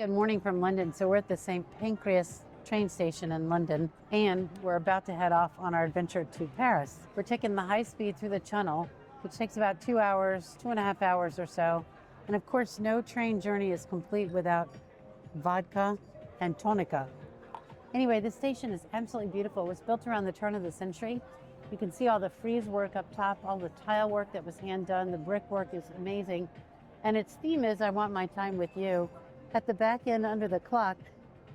Good morning from London. So we're at the St. Pancras train station in London, and we're about to head off on our adventure to Paris. We're taking the high speed through the Chunnel, which takes about 2 hours, 2.5 hours or so. And of course, no train journey is complete without vodka and tonica. Anyway, this station is absolutely beautiful. It was built around the turn of the century. You can see all the frieze work up top, all the tile work that was hand done. The brickwork is amazing. And its theme is, I want my time with you. At the back end under the clock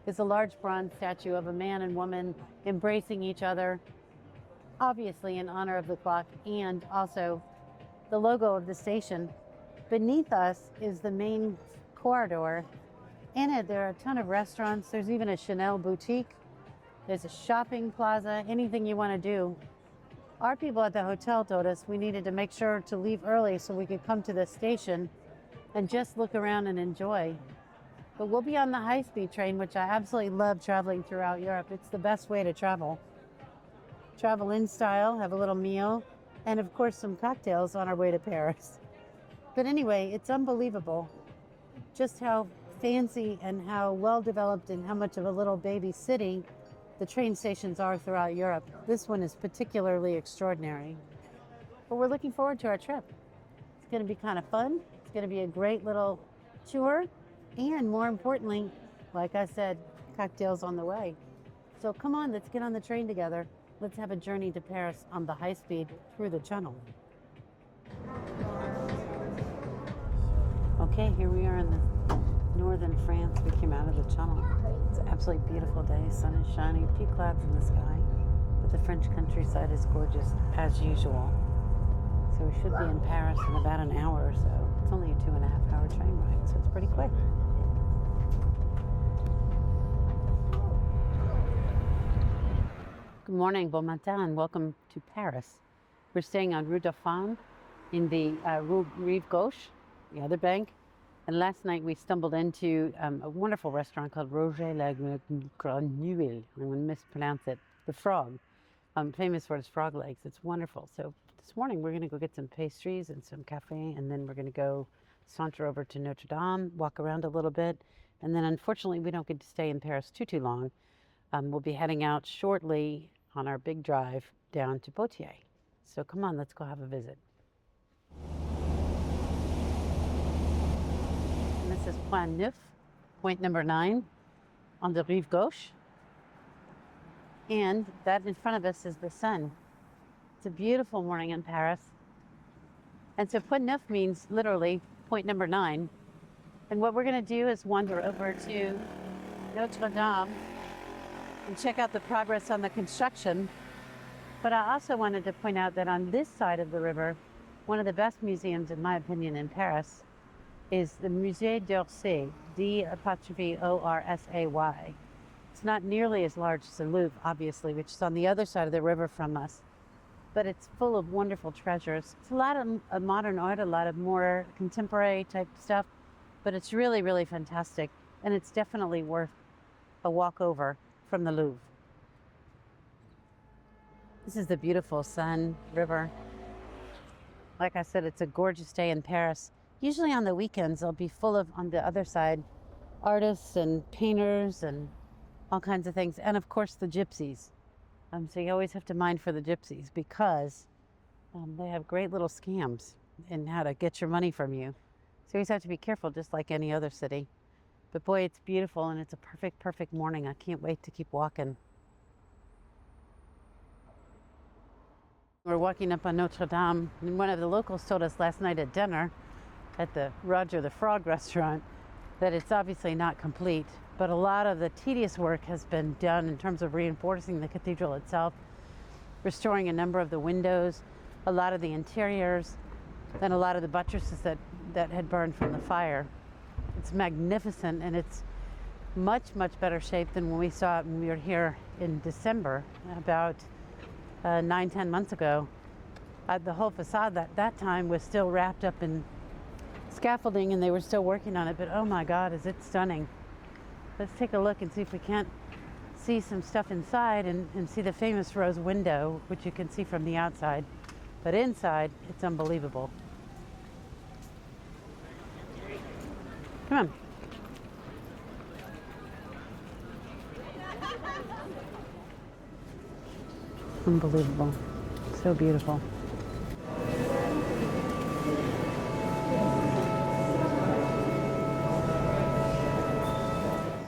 is a large bronze statue of a man and woman embracing each other, obviously in honor of the clock, and also the logo of the station. Beneath us is the main corridor. In it, there are a ton of restaurants. There's even a Chunnel boutique. There's a shopping plaza, anything you want to do. Our people at the hotel told us we needed to make sure to leave early so we could come to the station and just look around and enjoy. But we'll be on the high-speed train, which I absolutely love traveling throughout Europe. It's the best way to travel. Travel in style, have a little meal, and of course some cocktails on our way to Paris. But anyway, it's unbelievable just how fancy and how well-developed and how much of a little baby city the train stations are throughout Europe. This one is particularly extraordinary. But we're looking forward to our trip. It's going to be kind of fun. It's going to be a great little tour. And more importantly, like I said, cocktails on the way. So come on, let's get on the train together. Let's have a journey to Paris on the high speed through the Chunnel. Okay, here we are in the northern France. We came out of the Chunnel. It's an absolutely beautiful day. Sun is shining, a few clouds in the sky. But the French countryside is gorgeous as usual. So we should be in Paris in about an hour or so. It's only a 2.5 hour train ride, so it's pretty quick. Good morning, bon matin, and welcome to Paris. We're staying on Rue Dauphine in the Rive Gauche, the other bank. And last night we stumbled into a wonderful restaurant called Roger la Grenouille. I'm going to mispronounce it. The Frog. Famous for its frog legs. It's wonderful. So this morning we're going to go get some pastries and some café, and then we're going to go saunter over to Notre Dame, walk around a little bit. And then unfortunately we don't get to stay in Paris too long. We'll be heading out shortly on our big drive down to Poitiers. So come on, let's go have a visit. And this is Point Neuf, point number 9 on the Rive Gauche. And that in front of us is the sun. It's a beautiful morning in Paris. And so Point Neuf means literally point number 9. And what we're going to do is wander over to Notre Dame and check out the progress on the construction. But I also wanted to point out that on this side of the river, one of the best museums, in my opinion, in Paris is the Musée d'Orsay, D''Orsay. It's not nearly as large as the Louvre, obviously, which is on the other side of the river from us, but it's full of wonderful treasures. It's a lot of modern art, a lot of more contemporary type stuff, but it's really, really fantastic, and it's definitely worth a walk over from the Louvre. This is the beautiful Seine River. Like I said, it's a gorgeous day in Paris. Usually on the weekends, they'll be full of, on the other side, artists and painters and all kinds of things. And of course, the gypsies. So you always have to mind for the gypsies because they have great little scams in how to get your money from you. So you always have to be careful, just like any other city. But boy, it's beautiful, and it's a perfect, perfect morning. I can't wait to keep walking. We're walking up on Notre Dame, and one of the locals told us last night at dinner at the Roger the Frog restaurant that it's obviously not complete, but a lot of the tedious work has been done in terms of reinforcing the cathedral itself, restoring a number of the windows, a lot of the interiors, and a lot of the buttresses that had burned from the fire. It's magnificent, and it's much, much better shape than when we saw it when we were here in December, about 9-10 months ago. The whole facade at that time was still wrapped up in scaffolding, and they were still working on it, but oh my God, is it stunning. Let's take a look and see if we can't see some stuff inside and see the famous rose window, which you can see from the outside. But inside, it's unbelievable. Come on. Unbelievable. So beautiful.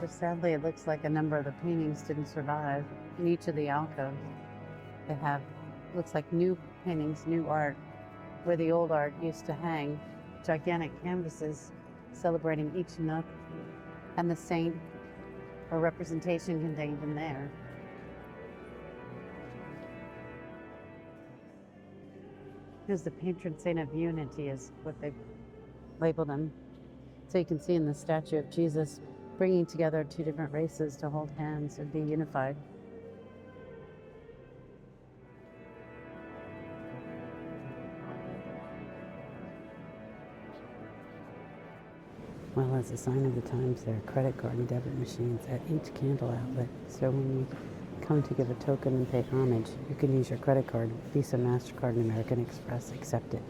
So sadly, it looks like a number of the paintings didn't survive. In each of the alcoves, they have, looks like new paintings, new art, where the old art used to hang. Gigantic canvases celebrating each nook and the saint or representation contained in there. Here's the patron saint of unity is what they've labeled him. So you can see in the statue of Jesus bringing together two different races to hold hands and be unified. Well, as a sign of the times, there are credit card and debit machines at each candle outlet. So when you come to give a token and pay homage, you can use your credit card. Visa, MasterCard, and American Express accept it.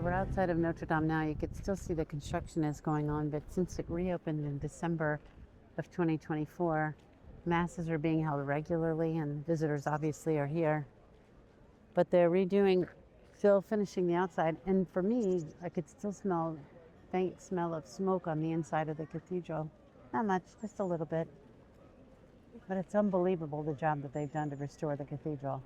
We're outside of Notre Dame now. You can still see the construction is going on, but since it reopened in December of 2024, masses are being held regularly and visitors obviously are here. But they're redoing, still finishing the outside. And for me, I could still smell faint smell of smoke on the inside of the cathedral. Not much, just a little bit. But it's unbelievable the job that they've done to restore the cathedral.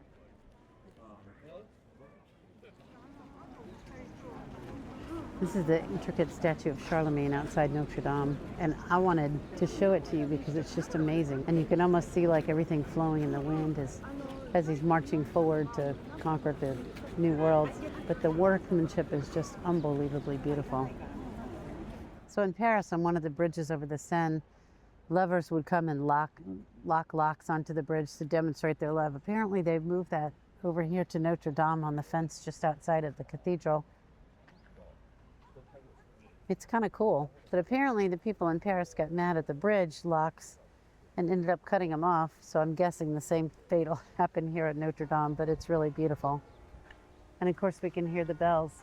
This is the intricate statue of Charlemagne outside Notre Dame, and I wanted to show it to you because it's just amazing. And you can almost see like everything flowing in the wind as he's marching forward to conquer the new world. But the workmanship is just unbelievably beautiful. So in Paris, on one of the bridges over the Seine, lovers would come and lock locks onto the bridge to demonstrate their love. Apparently they've moved that over here to Notre Dame on the fence just outside of the cathedral. It's kind of cool, but apparently the people in Paris got mad at the bridge locks and ended up cutting them off, so I'm guessing the same fate will happen here at Notre Dame, but it's really beautiful. And of course we can hear the bells.